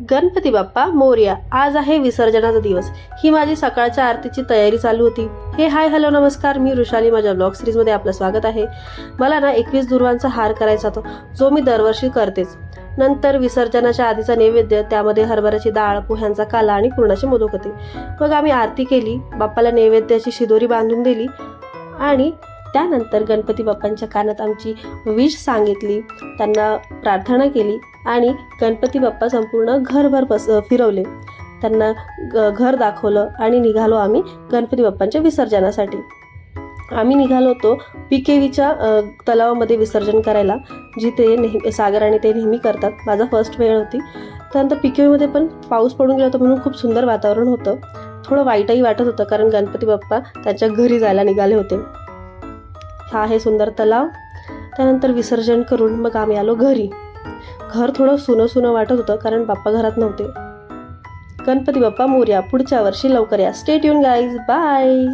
गणपती बाप्पा मोरया. आज आहे विसर्जनाचा दिवस. ही माझी सकाळच्या आरतीची तयारी चालू होती. हाय हॅलो नमस्कार, मी वृषाली. माझ्या ब्लॉग सिरीजमध्ये आपलं स्वागत आहे. मला ना 21 दुर्वांचा हार करायचा होता, जो मी दरवर्षी करतेच. नंतर विसर्जनाच्या आधीचा नैवेद्य, त्यामध्ये हरभऱ्याची डाळ, पोह्यांचा काला आणि पुरणाचे मोदक होते. मग आम्ही आरती केली, बाप्पाला नैवेद्याची शिदोरी बांधून दिली आणि त्यानंतर गणपती बाप्पांच्या कानात आमची विश सांगितली, त्यांना प्रार्थना केली आणि गणपती बाप्पा संपूर्ण घरभर फिरवले, त्यांना घर दाखवलं आणि निघालो आम्ही गणपती बाप्पांच्या विसर्जनासाठी. आम्ही निघालो होतो पिकेवीच्या तलावामध्ये विसर्जन करायला, जिथे सागर आणि ते नेहमी करतात. माझा फर्स्ट वेळ होती. त्यानंतर पिकेवीमध्ये पण पाऊस पडून गेला होता, म्हणून खूप सुंदर वातावरण होतं. थोडं वाईटही वाटत होतं, कारण गणपती बाप्पा त्यांच्या घरी जायला निघाले होते. हा आहे सुंदर तलाव. त्यानंतर विसर्जन करून मग आम्ही आलो घरी. घर थोडं सुनं वाटत होतं, कारण बाप्पा घरात नव्हते. गणपती बाप्पा मोरया. पुढच्या वर्षी लवकर या. Stay tune guys. बाय.